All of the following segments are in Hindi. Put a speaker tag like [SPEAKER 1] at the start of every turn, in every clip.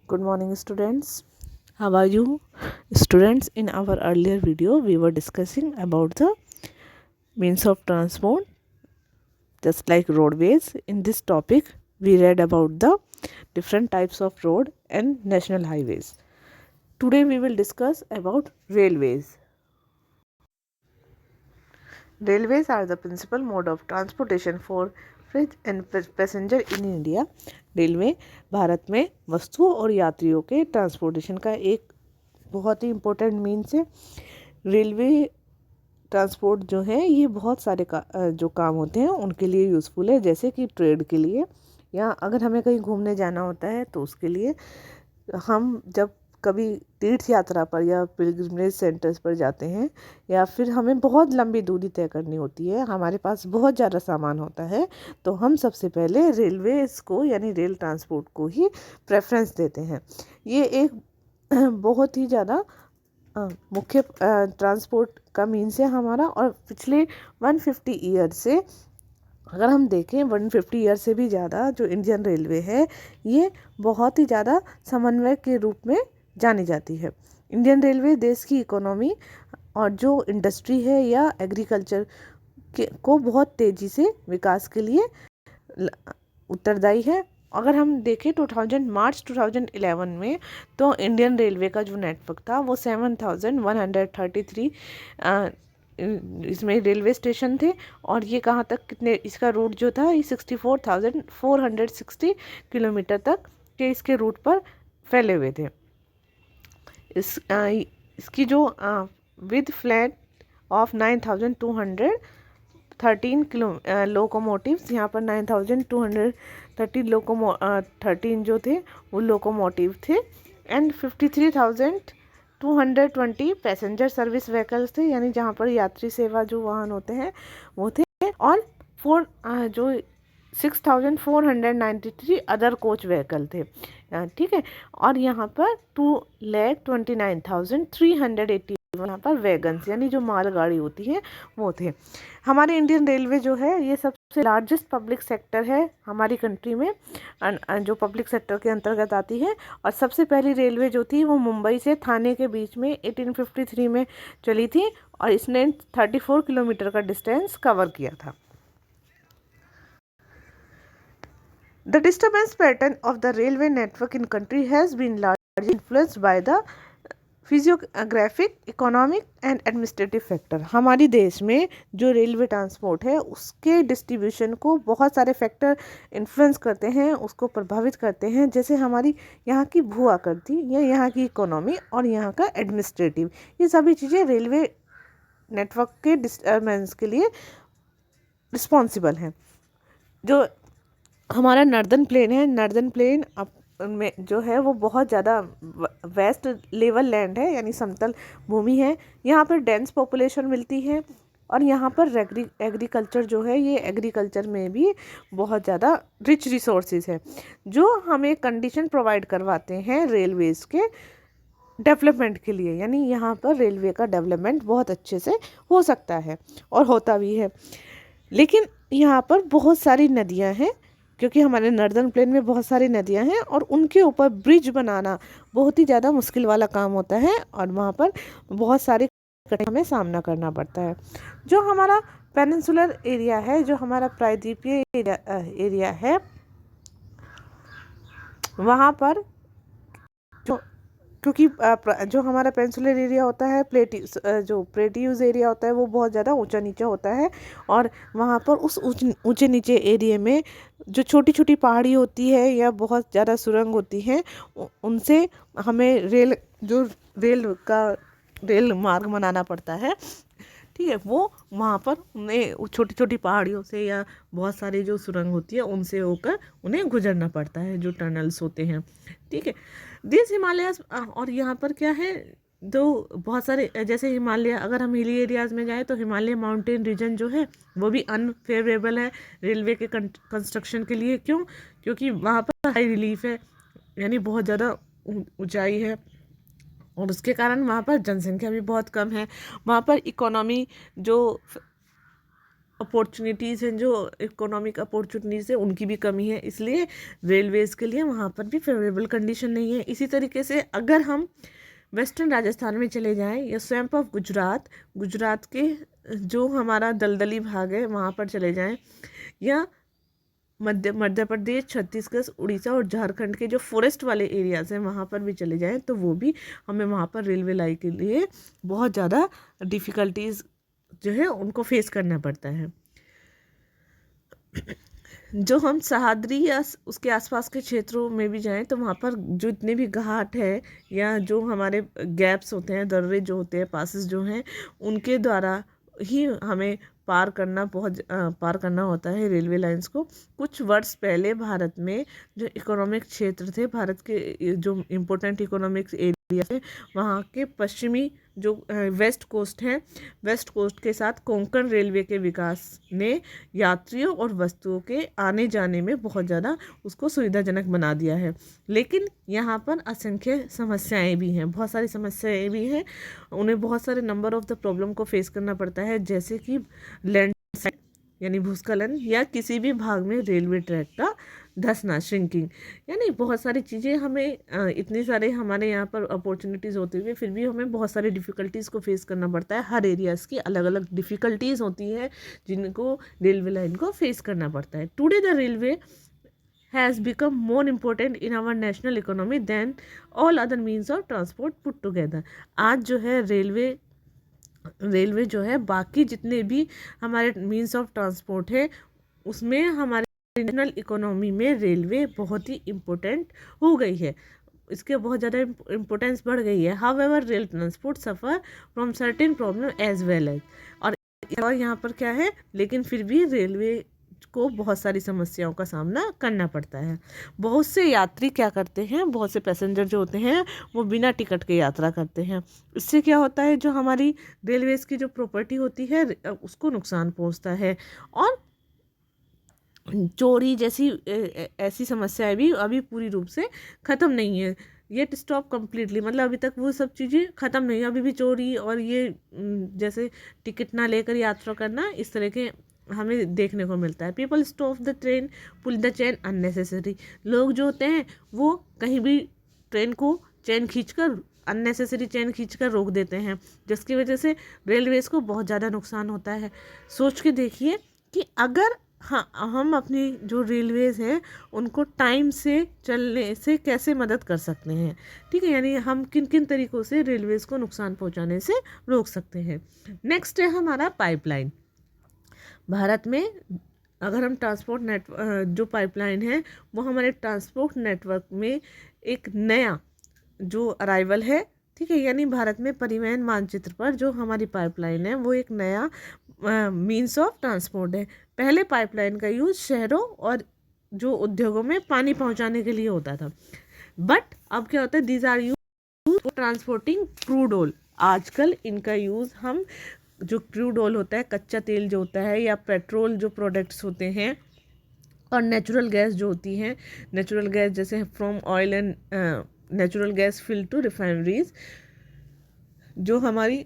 [SPEAKER 1] Good morning, students. How are you? Students, in our earlier video, we were discussing about the means of transport, just like roadways. In this topic, we read about the different types of road and national highways. Today, we will discuss about railways. Railways are the principal mode of transportation for freight and passenger in India. Railway Bharat में वस्तुओं और यात्रियों के ट्रांसपोर्टेशन का एक बहुत ही इम्पोर्टेंट मीन्स है। रेलवे ट्रांसपोर्ट जो है ये बहुत सारे जो काम होते हैं उनके लिए यूज़फुल है, जैसे कि ट्रेड के लिए, या अगर हमें कहीं घूमने जाना होता है तो उसके लिए। हम जब कभी तीर्थ यात्रा पर या पिलग्रिमेज सेंटर्स पर जाते हैं, या फिर हमें बहुत लंबी दूरी तय करनी होती है, हमारे पास बहुत ज़्यादा सामान होता है, तो हम सबसे पहले रेलवेज़ को यानी रेल ट्रांसपोर्ट को ही प्रेफरेंस देते हैं। ये एक बहुत ही ज़्यादा मुख्य ट्रांसपोर्ट का मीन्स है हमारा। और पिछले 150 ईयर से, अगर हम देखें 150 ईयर से भी ज़्यादा, जो इंडियन रेलवे है ये बहुत ही ज़्यादा समन्वय के रूप में जानी जाती है। इंडियन रेलवे देश की इकोनॉमी और जो इंडस्ट्री है या एग्रीकल्चर को बहुत तेज़ी से विकास के लिए उत्तरदायी है। अगर हम देखें मार्च 2011 में, तो इंडियन रेलवे का जो नेटवर्क था वो 7133 इसमें रेलवे स्टेशन थे। और ये कहाँ तक, कितने, इसका रूट जो था ये 64,460 किलोमीटर तक के इसके रूट पर फैले हुए थे। इसकी जो विद फ्लैट ऑफ 9,213 लोकोमोटिव्स, यहाँ पर 9,213 जो थे वो लोकोमोटिव थे, एंड 53,220 पैसेंजर सर्विस व्हीकल्स थे, यानी जहाँ पर यात्री सेवा जो वाहन होते हैं वो थे। और 6,493 अदर कोच व्हीकल थे, ठीक है। और यहाँ पर 2,29,380 यहाँ पर वैगन्स यानी जो मालगाड़ी होती है वो थे। हमारे इंडियन रेलवे जो है ये सबसे लार्जेस्ट पब्लिक सेक्टर है हमारी कंट्री में, जो पब्लिक सेक्टर के अंतर्गत आती है। और सबसे पहली रेलवे जो थी वो मुंबई से थाने के बीच में 1853 में चली थी, और इसने 34 किलोमीटर का डिस्टेंस कवर किया था। The disturbance pattern of the railway network in country has been largely influenced by the physiographic, economic and administrative factor. हमारी देश में जो रेलवे ट्रांसपोर्ट है उसके डिस्ट्रीब्यूशन को बहुत सारे फैक्टर इन्फ्लुएंस करते हैं, उसको प्रभावित करते हैं, जैसे हमारी यहाँ की भू आकृति या यहाँ की इकोनॉमी और यहाँ का एडमिनिस्ट्रेटिव, ये सभी चीज़ें रेलवे नेटवर्क के डिस्टर्बेंस के लिए रिस्पॉन्सिबल हैं। जो हमारा नर्दर्न प्लेन है, नर्दर्न प्लेन में जो है वो बहुत ज़्यादा वेस्ट लेवल लैंड है, यानी समतल भूमि है। यहाँ पर डेंस पॉपुलेशन मिलती है, और यहाँ पर एग्रीकल्चर जो है ये एग्रीकल्चर में भी बहुत ज़्यादा रिच रिसोर्सेज है, जो हमें कंडीशन प्रोवाइड करवाते हैं रेलवेज़ के डेवलपमेंट के लिए। यानी यहाँ पर रेलवे का डेवलपमेंट बहुत अच्छे से हो सकता है और होता भी है। लेकिन यहाँ पर बहुत सारी नदियाँ हैं, क्योंकि हमारे नर्दर्न प्लेन में बहुत सारी नदियां हैं, और उनके ऊपर ब्रिज बनाना बहुत ही ज़्यादा मुश्किल वाला काम होता है, और वहाँ पर बहुत सारे हमें सामना करना पड़ता है। जो हमारा पेनिनसुलर एरिया है, जो हमारा प्रायद्वीपीय एरिया है, वहाँ पर क्योंकि जो हमारा पेनिनसुलर एरिया होता है, जो प्लेट्यूज एरिया होता है वो बहुत ज़्यादा ऊंचा नीचा होता है, और वहाँ पर उस ऊंचे नीचे एरिया में जो छोटी छोटी पहाड़ी होती है या बहुत ज़्यादा सुरंग होती हैं, उनसे हमें रेल मार्ग बनाना पड़ता है, ठीक है। वो वहाँ पर उन्हें छोटी छोटी पहाड़ियों से या बहुत सारी जो सुरंग होती है उनसे होकर उन्हें गुजरना पड़ता है, जो टनल्स होते हैं, ठीक है। दिस हिमालयाज, और यहाँ पर क्या है, तो बहुत सारे, जैसे हिमालय, अगर हम हिली एरियाज़ में जाएँ तो हिमालय माउंटेन रीजन जो है वो भी अनफेवरेबल है रेलवे के कंस्ट्रक्शन के लिए। क्यों? क्योंकि वहाँ पर हाई रिलीफ है, यानी बहुत ज़्यादा ऊंचाई है, और उसके कारण वहाँ पर जनसंख्या भी बहुत कम है। वहाँ पर इकोनॉमी जो अपॉर्चुनिटीज़ हैं, जो इकोनॉमिक अपॉर्चुनिटीज़ है उनकी भी कमी है, इसलिए रेलवेज़ के लिए वहाँ पर भी फेवरेबल कंडीशन नहीं है। इसी तरीके से अगर हम वेस्टर्न राजस्थान में चले जाएं या स्वैम्प ऑफ गुजरात, गुजरात के जो हमारा दलदली भाग है वहाँ पर चले जाएं, या मध्य प्रदेश, छत्तीसगढ़, उड़ीसा और झारखंड के जो फॉरेस्ट वाले एरियाज़ हैं वहाँ पर भी चले जाएं, तो वो भी हमें वहाँ पर रेलवे लाइन के लिए बहुत ज़्यादा डिफ़िकल्टीज़ जो है उनको फेस करना पड़ता है। जो हम सह्याद्री या उसके आसपास के क्षेत्रों में भी जाएं तो वहाँ पर जो इतने भी घाट है या जो हमारे गैप्स होते हैं, दर्रे जो होते हैं, पासेस जो हैं, उनके द्वारा ही हमें पार करना होता है रेलवे लाइंस को। कुछ वर्ष पहले भारत में जो इकोनॉमिक क्षेत्र थे, भारत के जो इम्पोर्टेंट इकोनॉमिक एरिया थे, वहाँ के पश्चिमी जो वेस्ट कोस्ट है, वेस्ट कोस्ट के साथ कोंकण रेलवे के विकास ने यात्रियों और वस्तुओं के आने जाने में बहुत ज़्यादा उसको सुविधाजनक बना दिया है। लेकिन यहाँ पर असंख्य समस्याएं भी हैं, बहुत सारी समस्याएं भी हैं, उन्हें बहुत सारे नंबर ऑफ द प्रॉब्लम को फेस करना पड़ता है, जैसे कि लैंडस्लाइड यानी भूस्खलन, या किसी भी भाग में रेलवे ट्रैक का धंसना, श्रिंकिंग, यानी बहुत सारी चीज़ें हमें इतनी सारे हमारे यहाँ पर अपॉर्चुनिटीज़ होते हुए फिर भी हमें बहुत सारी डिफ़िकल्टीज़ को फेस करना पड़ता है। हर एरियाज़ की अलग अलग डिफ़िकल्टीज़ होती हैं जिनको रेलवे लाइन को फेस करना पड़ता है। Today the railway has become more important in our national economy than all other means of transport put together। आज जो है रेलवे जो है बाकी जितने भी हमारे मीन्स ऑफ ट्रांसपोर्ट है उसमें हमारे नेशनल इकोनॉमी में रेलवे बहुत ही इम्पोर्टेंट हो गई है, इसके बहुत ज़्यादा इम्पोर्टेंस बढ़ गई है। However rail transport suffer from certain problem as well as, और यहाँ पर क्या है, लेकिन फिर भी रेलवे को बहुत सारी समस्याओं का सामना करना पड़ता है। बहुत से यात्री क्या करते हैं, बहुत से पैसेंजर जो होते हैं वो बिना टिकट के यात्रा करते हैं। इससे क्या होता है, जो हमारी रेलवेज़ की जो प्रॉपर्टी होती है उसको नुकसान पहुंचता है, और चोरी जैसी ऐसी समस्याएं भी अभी पूरी रूप से ख़त्म नहीं है, येट स्टॉप कम्प्लीटली, मतलब अभी तक वो सब चीज़ें ख़त्म नहीं है। अभी भी चोरी और ये जैसे टिकट ना लेकर यात्रा करना, इस तरह के हमें देखने को मिलता है। People stop the train, pull the chain unnecessary, लोग जो होते हैं वो कहीं भी ट्रेन को चेन खींचकर अननेसेसरी चेन खींचकर रोक देते हैं, जिसकी वजह से रेलवेज़ को बहुत ज़्यादा नुकसान होता है। सोच के देखिए कि अगर हम अपनी जो रेलवेज़ हैं उनको टाइम से चलने से कैसे मदद कर सकते हैं, ठीक है, यानी हम किन किन तरीक़ों से रेलवेज़ को नुकसान पहुंचाने से रोक सकते हैं। नेक्स्ट है हमारा पाइपलाइन। भारत में अगर हम ट्रांसपोर्ट जो पाइपलाइन है वो हमारे ट्रांसपोर्ट नेटवर्क में एक नया जो अराइवल है, ठीक है, यानी भारत में परिवहन मानचित्र पर जो हमारी पाइपलाइन है वो एक नया मीन्स ऑफ ट्रांसपोर्ट है। पहले पाइपलाइन का यूज़ शहरों और जो उद्योगों में पानी पहुंचाने के लिए होता था, बट अब क्या होता है, these are use for transporting crude oil. आजकल इनका यूज़ हम जो क्रूड ऑयल होता है, कच्चा तेल जो होता है, या पेट्रोल जो प्रोडक्ट्स होते हैं, और नेचुरल गैस जो होती हैं, नेचुरल गैस जैसे from oil and natural gas fill to refineries, जो हमारी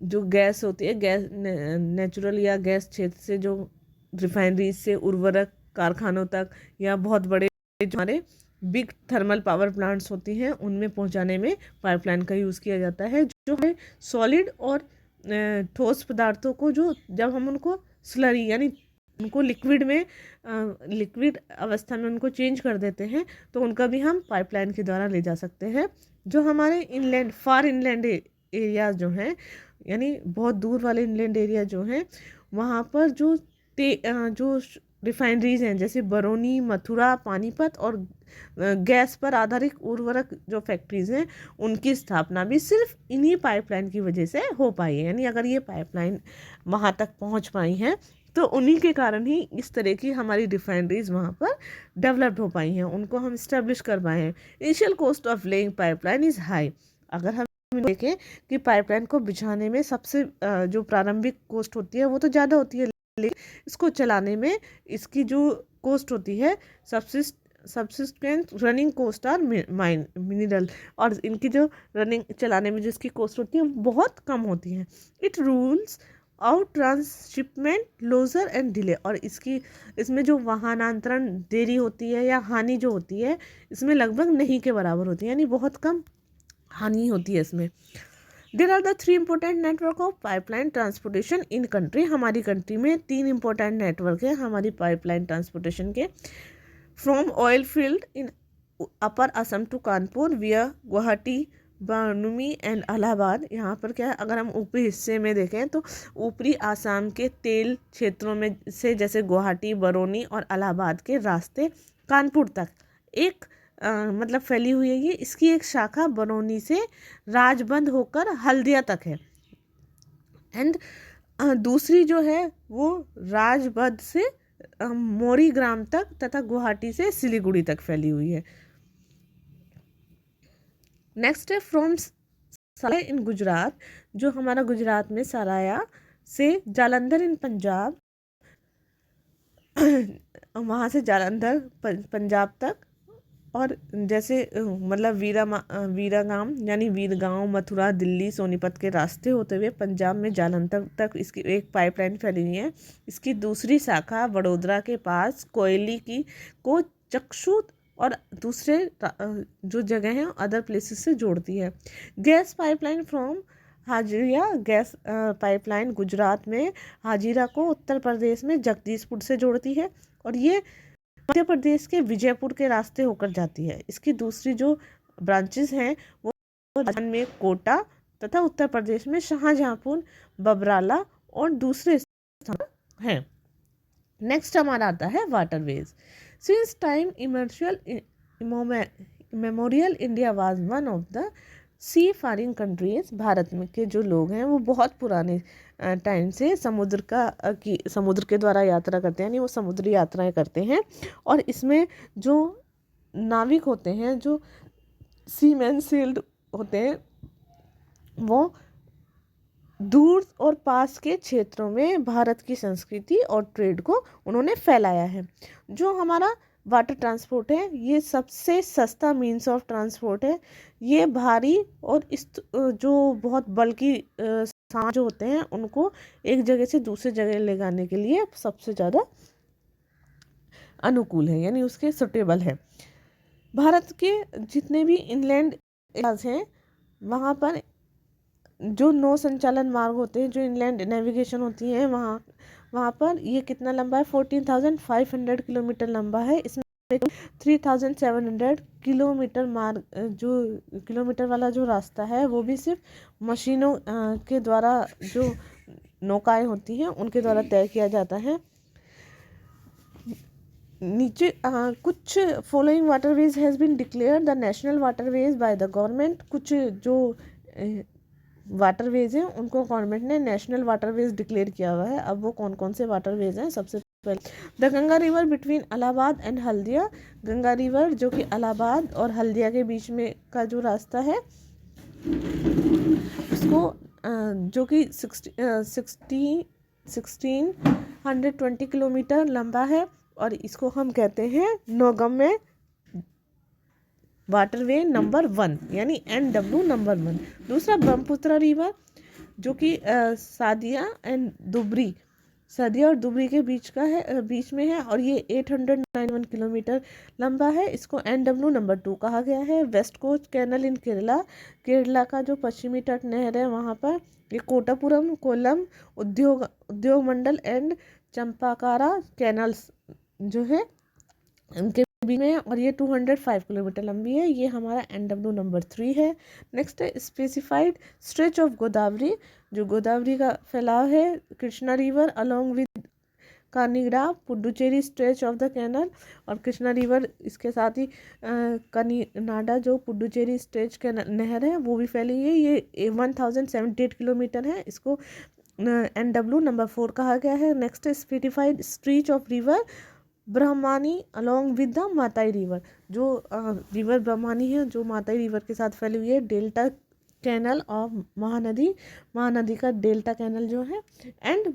[SPEAKER 1] जो गैस होती है, गैस नेचुरल या गैस क्षेत्र से जो रिफाइनरीज से उर्वरक कारखानों तक, या बहुत बड़े जो हमारे बिग थर्मल पावर प्लांट्स होती हैं उनमें पहुंचाने में पाइपलाइन का यूज़ किया जाता है, जो है सॉलिड और ठोस पदार्थों को जो जब हम उनको स्लरी यानी उनको लिक्विड अवस्था में उनको चेंज कर देते हैं तो उनका भी हम पाइपलाइन के द्वारा ले जा सकते हैं। जो हमारे फार इनलैंड एरियाज जो हैं, यानी बहुत दूर वाले इनलैंड एरिया जो हैं, वहाँ पर जो रिफाइनरीज हैं जैसे बरौनी, मथुरा, पानीपत और गैस पर आधारित उर्वरक जो फैक्ट्रीज हैं उनकी स्थापना भी सिर्फ इन्हीं पाइपलाइन की वजह से हो पाई है। यानी अगर ये पाइपलाइन वहाँ तक पहुँच पाई हैं तो उन्हीं के कारण ही इस तरह की हमारी रिफाइनरीज वहाँ पर डेवलप्ड हो पाई हैं, उनको हम इस्टेब्लिश कर पाए हैं। Initial cost of laying pipeline is high. अगर हम देखें कि पाइपलाइन को बिछाने में सबसे जो प्रारंभिक कॉस्ट होती है वो तो ज़्यादा होती है, लेकिन इसको चलाने में इसकी जो कॉस्ट होती है सब्सिस्टेंट रनिंग कॉस्ट आर मिनिमल, और इनकी जो रनिंग चलाने में जिसकी कॉस्ट होती है वो बहुत कम होती है। It rules out transshipment loser and delay, और इसमें जो वाहनांतरण देरी होती है या हानि जो होती है इसमें लगभग नहीं के बराबर होती है, यानी बहुत कम हानि होती है इसमें। There are the 3 important network of pipeline transportation in country. हमारी कंट्री में 3 इम्पोर्टेंट नेटवर्क है हमारी पाइपलाइन ट्रांसपोर्टेशन के। From oil field in upper Assam to Kanpur via Guwahati बानुमी and Allahabad. यहाँ पर क्या है, अगर हम ऊपरी हिस्से में देखें तो ऊपरी आसाम के तेल क्षेत्रों में से जैसे गुवाहाटी, बरौनी और इलाहाबाद के रास्ते कानपुर तक एक मतलब फैली हुई है। ये इसकी एक शाखा बरौनी से राजबंद होकर हल्दिया तक है, एंड दूसरी जो है वो राजबंद से मोरी ग्राम तक तथा गुवाहाटी से सिलीगुड़ी तक फैली हुई है। नेक्स्ट है फ्रॉम सराय इन गुजरात, जो हमारा गुजरात में सराया से जालंधर इन पंजाब, वहाँ से जालंधर पंजाब तक, और जैसे मतलब वीरागाम यानी वीरगांव, मथुरा, दिल्ली, सोनीपत के रास्ते होते हुए पंजाब में जालंधर तक इसकी एक पाइपलाइन फैली हुई है। इसकी दूसरी शाखा वडोदरा के पास कोयली को चक्षु और दूसरे जो जगह हैं अदर प्लेसेस से जोड़ती है। Gas pipeline from Hajira gas pipeline Gujarat में हाजिरा को उत्तर प्रदेश में जगदीशपुर से जोड़ती है, और ये मध्य प्रदेश के विजयपुर के रास्ते होकर जाती है। इसकी दूसरी जो ब्रांचेस हैं वो राजस्थान में कोटा तथा उत्तर प्रदेश में शाहजहांपुर, बबराला और दूसरे स्थान हैं। नेक्स्ट हमारा आता है waterways. Since time immemorial India was one of the sea faring countries. Bharat में के जो लोग हैं वो बहुत पुराने टाइम से समुद्र के द्वारा यात्रा करते हैं, यानी वो समुद्री यात्राएं करते हैं, और इसमें जो नाविक होते हैं, जो सीमैन सेल्ड होते हैं, वो दूर और पास के क्षेत्रों में भारत की संस्कृति और ट्रेड को उन्होंने फैलाया है। जो हमारा वाटर ट्रांसपोर्ट है ये सबसे सस्ता मीन्स ऑफ ट्रांसपोर्ट है। ये भारी और इस जो बहुत बल्कि सामान जो होते हैं उनको एक जगह से दूसरी जगह ले जाने के लिए सबसे ज़्यादा अनुकूल है, यानी उसके सुटेबल है। भारत के जितने भी इनलैंड एरियाज हैं वहाँ पर जो नौ संचालन मार्ग होते हैं, जो इनलैंड नेविगेशन होती हैं, वहाँ पर ये कितना लंबा है, 14,500 किलोमीटर लंबा है। इसमें 3,700 किलोमीटर मार्ग जो किलोमीटर वाला जो रास्ता है वो भी सिर्फ मशीनों के द्वारा, जो नौकाएं होती हैं उनके द्वारा तय किया जाता है। नीचे कुछ following waterways has been declared the national waterways by the government. कुछ जो वाटरवेज हैं उनको गवर्नमेंट ने नेशनल वाटरवेज डिक्लेयर किया हुआ है। अब वो कौन कौन से वाटरवेज हैं, सबसे पहले the Ganga river between Allahabad and Haldia. Ganga river जो कि इलाहाबाद और हल्दिया के बीच में का जो रास्ता है उसको जो कि 1620 किलोमीटर लंबा है, और इसको हम कहते हैं नौगम्य वाटरवे नंबर 1, यानी NW नंबर 1। दूसरा ब्रह्मपुत्र रिवर जो कि सादिया और दुबरी के बीच में है, और ये 891 किलोमीटर लंबा है। इसको NW नंबर 2 कहा गया है। वेस्ट कोस्ट कैनल इन केरला का जो पश्चिमी तट नहर है वहाँ पर ये कोटापुरम, कोल्लम उद्योग मंडल एंड चंपाकारा कैनल्स जो है उनके बीच में, और ये 205 किलोमीटर लंबी है। ये हमारा NW नंबर 3 है। नेक्स्ट है स्पेसिफाइड स्ट्रेच ऑफ गोदावरी, जो गोदावरी का फैलाव है। Krishna river along with Kakinada Puducherry stretch of the canal, और कृष्णा रिवर इसके साथ ही कनीनाडा जो पुडुचेरी स्ट्रेच के नहर है वो भी फैली है। ये 1078 किलोमीटर है। इसको NW नंबर 4 कहा गया है। नेक्स्ट है specified stretch of river Brahmani along with the Matai river, जो रिवर ब्रह्मानी है जो माताई रिवर के साथ फैली हुई है। डेल्टा कैनल ऑफ महानदी का डेल्टा कैनल जो है, एंड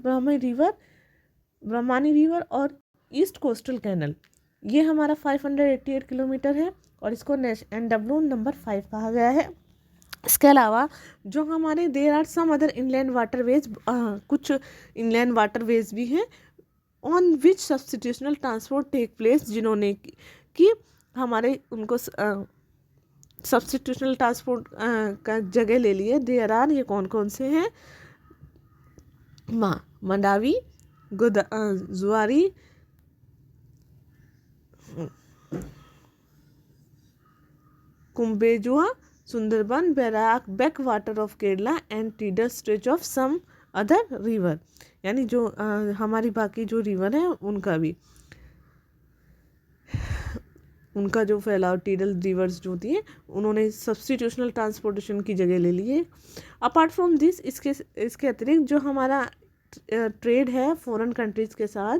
[SPEAKER 1] ब्रह्मानी रिवर और ईस्ट कोस्टल कैनल, ये हमारा 588 किलोमीटर है, और इसको NW नंबर 5 कहा गया है। इसके अलावा जो हमारे there are some other inland waterways, कुछ इनलैंड वाटरवेज भी हैं on which substantial transport take place, जिन्होंने कि हमारे उनको सब्सटीट्यूशनल ट्रांसपोर्ट का जगह ले लिए। देर आर, ये कौन कौन से हैं? Mandovi, Zuari, Cumbarjua, Sundarbans, Barak, backwater of Kerala and tidal stretch of some other river, यानी जो हमारी बाकी जो रिवर हैं उनका भी, उनका जो फैलाव टीडल रिवर्स जो होती हैं उन्होंने सब्सटीट्यूशनल ट्रांसपोर्टेशन की जगह ले ली है। अपार्ट फ्रॉम दिस, इसके अतिरिक्त जो हमारा ट्रेड है फॉरेन कंट्रीज़ के साथ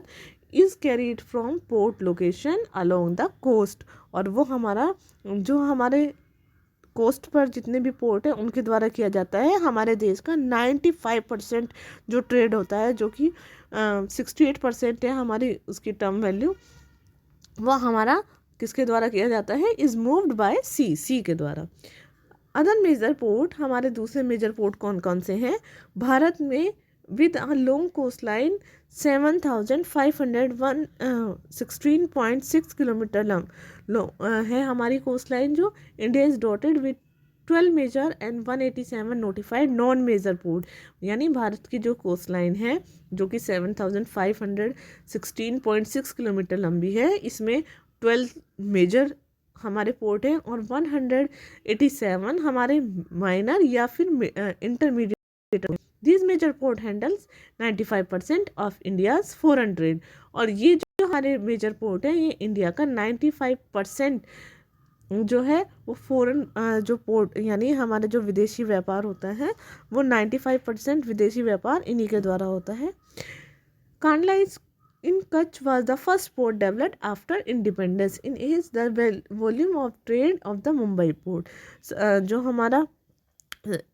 [SPEAKER 1] is carried from port location along the coast, और वो हमारा जो हमारे कोस्ट पर जितने भी पोर्ट हैं उनके द्वारा किया जाता है। हमारे देश का 95% जो ट्रेड होता है, जो कि 68% है हमारी उसकी टर्म वैल्यू, वह हमारा किसके द्वारा किया जाता है? इज़ मूव्ड बाय सी के द्वारा। अदर मेजर पोर्ट, हमारे दूसरे मेजर पोर्ट कौन कौन से हैं? भारत में with a long coast line 7,516.6 kilometre है हमारी कोस्ट लाइन, जो India is dotted with 12 major and 187 notified non major port, यानी भारत की जो कोस्ट लाइन है जो कि 7,516.6 किलोमीटर लंबी है, इसमें 12 मेजर हमारे पोर्ट हैं और 187 हमारे माइनर या फिर intermediate. These major port handles 95% of India's foreign trade, और ये जो हमारे मेजर पोर्ट है ये इंडिया का 95% जो है वो फॉरेन जो पोर्ट यानी हमारे जो विदेशी व्यापार होता है वो 95% विदेशी व्यापार इन्हीं के द्वारा होता है। Kandla is in Kutch was the first port developed after independence. In is the volume of trade of the Mumbai port. जो हमारा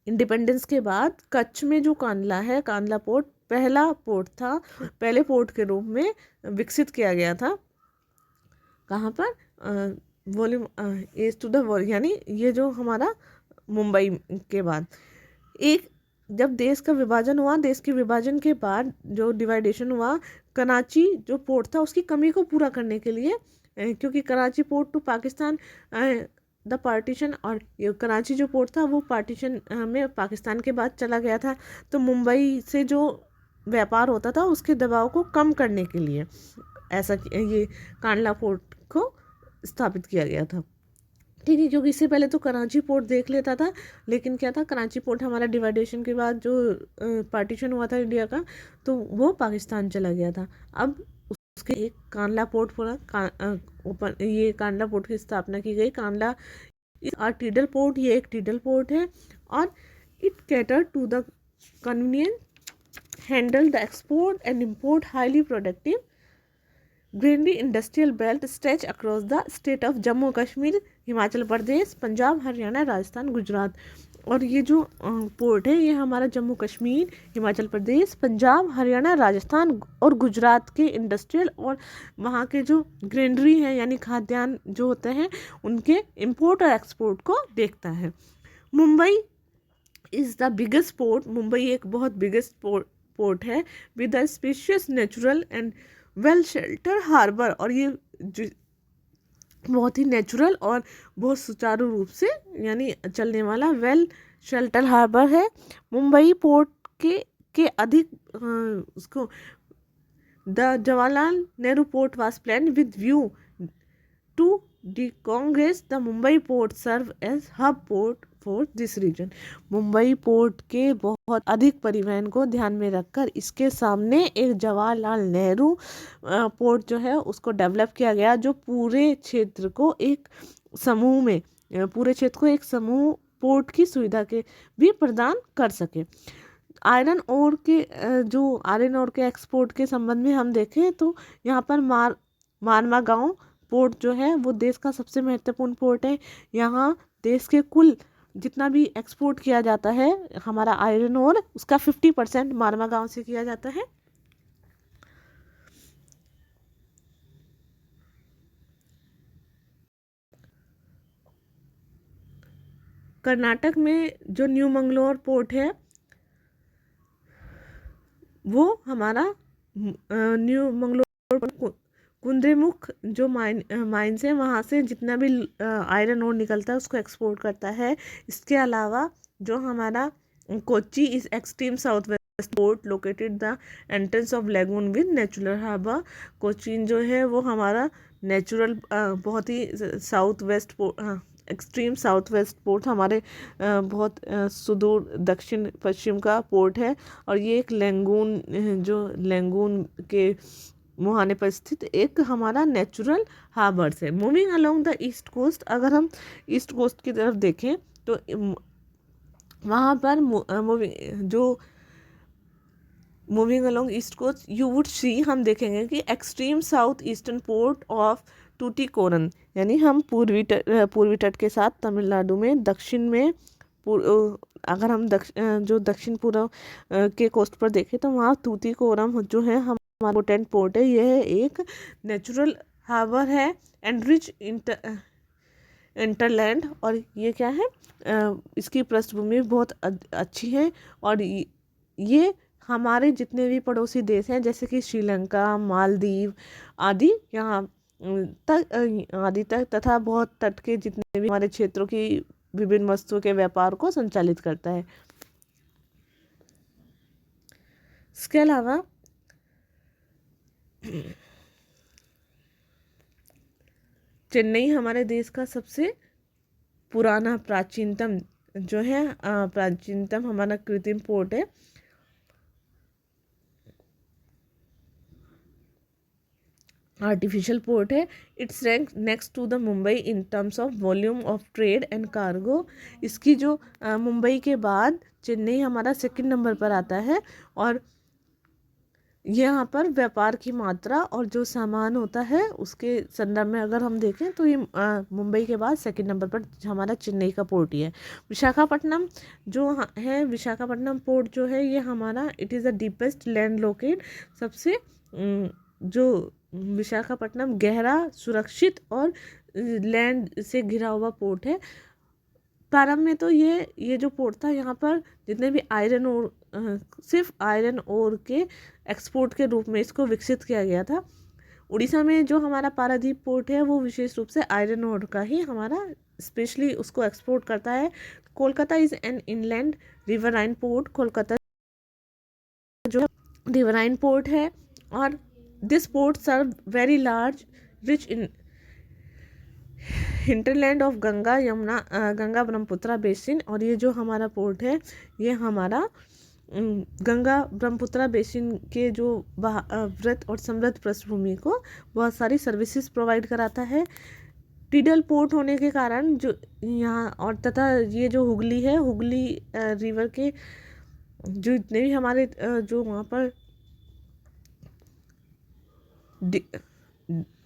[SPEAKER 1] इंडिपेंडेंस के बाद कच्छ में जो कांडला है, कांडला पोर्ट पहला पोर्ट था, पहले पोर्ट के रूप में विकसित किया गया था। कहाँ पर? Volume as to the world, यानी ये जो हमारा मुंबई के बाद एक जब देश का विभाजन हुआ, देश के विभाजन के बाद जो डिवाइडेशन हुआ, कराची जो पोर्ट था उसकी कमी को पूरा करने के लिए, क्योंकि Karachi port to Pakistan the partition, और कराची जो पोर्ट था वो पार्टीशन में पाकिस्तान के बाद चला गया था, तो मुंबई से जो व्यापार होता था उसके दबाव को कम करने के लिए ऐसा ये कांडला पोर्ट को स्थापित किया गया था। ठीक है, क्योंकि इससे पहले तो कराची पोर्ट देख लेता था, लेकिन क्या था, कराची पोर्ट हमारा डिवाइडेशन के बाद जो पार्टीशन हुआ था इंडिया का, तो वो पाकिस्तान चला गया था। अब उसके एक कांडला पोर्ट पूरा ओपन, ये कांडला पोर्ट की स्थापना की गई। कांडला टीडल पोर्ट, ये एक टीडल पोर्ट है और it cater to the convenient handle the export and import highly productive granary industrial belt stretch across the state of Jammu Kashmir, Himachal Pradesh, Punjab, Haryana, Rajasthan, Gujarat. और ये जो पोर्ट है ये हमारा जम्मू कश्मीर, हिमाचल प्रदेश, पंजाब, हरियाणा, राजस्थान और गुजरात के इंडस्ट्रियल और वहाँ के जो ग्रेनरी हैं यानी खाद्यान्न जो होते हैं उनके इंपोर्ट और एक्सपोर्ट को देखता है। Mumbai is the biggest port, Mumbai एक बहुत बिगेस्ट पोर्ट है with the spacious natural and well shelter harbour, और ये बहुत ही नेचुरल और बहुत सुचारू रूप से यानी चलने वाला वेल शेल्टर हार्बर है। मुंबई पोर्ट के अधिक उसको the Jawaharlal Nehru port was plan with view to decongest the Mumbai port serve as hub port for this region. Mumbai port के बहुत अधिक परिवहन को ध्यान में रखकर इसके सामने एक जवाहरलाल नेहरू पोर्ट जो है उसको डेवलप किया गया, जो पूरे क्षेत्र को एक समूह में एक समूह पोर्ट की सुविधा के भी प्रदान कर सके। आयरन ओर के एक्सपोर्ट के संबंध में हम देखें तो यहाँ पर मारवा गांव पोर्ट जो है वो देश का सबसे महत्वपूर्ण पोर्ट है। यहाँ देश के कुल जितना भी एक्सपोर्ट किया जाता है हमारा आयरन ओर, उसका 50% मारवा गांव से किया जाता है। कर्नाटक में जो न्यू मंगलोर पोर्ट है वो हमारा न्यू मंगलोर कुंद्रेमुख जो माइंस है वहाँ से जितना भी आयरन ओर निकलता है उसको एक्सपोर्ट करता है। इसके अलावा जो हमारा Kochi is extreme south west port located the entrance of lagoon with natural harbour. Cochin जो है वो हमारा नेचुरल बहुत ही south west extreme south west port हमारे बहुत सुदूर दक्षिण पश्चिम का पोर्ट है और ये एक लेंगून जो लेंगून के मुहाने पर स्थित एक हमारा नेचुरल हार्बर्स है। Moving along the east coast, अगर हम ईस्ट कोस्ट की तरफ देखें तो वहाँ पर moving along east coast you would see, हम देखेंगे कि extreme south eastern port of Tuticorin, यानी हम पूर्वी तट के साथ तमिलनाडु में दक्षिण में अगर हम जो दक्षिण पूर्व के कोस्ट पर देखें तो वहाँ तूतीकोरम जो है हमारा इम्पोर्टेंट पोर्ट है। यह एक नेचुरल हार्बर है एंड रिच इंटरलैंड, और ये क्या है इसकी पृष्ठभूमि बहुत अच्छी है और ये हमारे जितने भी पड़ोसी देश हैं जैसे कि श्रीलंका, मालदीव आदि यहाँ तक तथा बहुत तट के जितने भी हमारे क्षेत्रों की विभिन्न वस्तुओं के व्यापार को संचालित करता है। इसके अलावा चेन्नई हमारे देश का सबसे पुराना प्राचीनतम जो है प्राचीनतम हमारा कृत्रिम पोर्ट है। आर्टिफिशियल पोर्ट है। It's rank next to the Mumbai in terms of volume of trade and cargo. इसकी जो मुंबई के बाद चेन्नई हमारा सेकंड नंबर पर आता है और यहाँ पर व्यापार की मात्रा और जो सामान होता है उसके संदर्भ में अगर हम देखें तो ये मुंबई के बाद सेकंड नंबर पर हमारा चेन्नई का पोर्ट ही है। विशाखापट्टनम जो है, विशाखापट्टनम पोर्ट जो है ये हमारा it is the deepest land locate, सबसे जो विशाखापट्टनम गहरा, सुरक्षित और लैंड से घिरा हुआ पोर्ट है। प्रारंभ में तो ये जो पोर्ट था यहाँ पर जितने भी आयरन ओर सिर्फ आयरन ओर के एक्सपोर्ट के रूप में इसको विकसित किया गया था। उड़ीसा में जो हमारा पारादीप पोर्ट है वो विशेष रूप से आयरन ओर का ही हमारा स्पेशली उसको एक्सपोर्ट करता है। Kolkata is an inland riverine port. Kolkata जो रिवराइन पोर्ट है और this port serve very large rich in hinterland of Ganga Yamuna Ganga Brahmaputra basin. और ये जो हमारा पोर्ट है ये हमारा गंगा ब्रह्मपुत्रा बेसिन के जो वृत और समृद्ध पृष्ठभूमि को बहुत सारी सर्विसेज प्रोवाइड कराता है। टिडल पोर्ट होने के कारण जो यहाँ और तथा ये जो हुगली है, हुगली रिवर के जो इतने भी हमारे जो वहाँ पर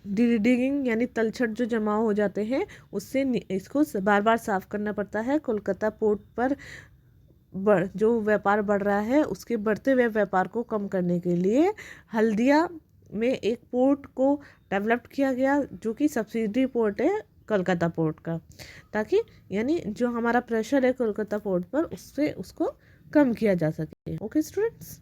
[SPEAKER 1] डिगिंग यानी तलछट जो जमा हो जाते हैं उससे इसको बार बार साफ करना पड़ता है। कोलकाता पोर्ट पर जो व्यापार बढ़ रहा है उसके बढ़ते हुए व्यापार को कम करने के लिए हल्दिया में एक पोर्ट को डेवलप किया गया जो कि सब्सिडरी पोर्ट है कोलकाता पोर्ट का, ताकि यानी जो हमारा प्रेशर है कोलकाता पोर्ट पर उससे उसको कम किया जा सके। Okay students.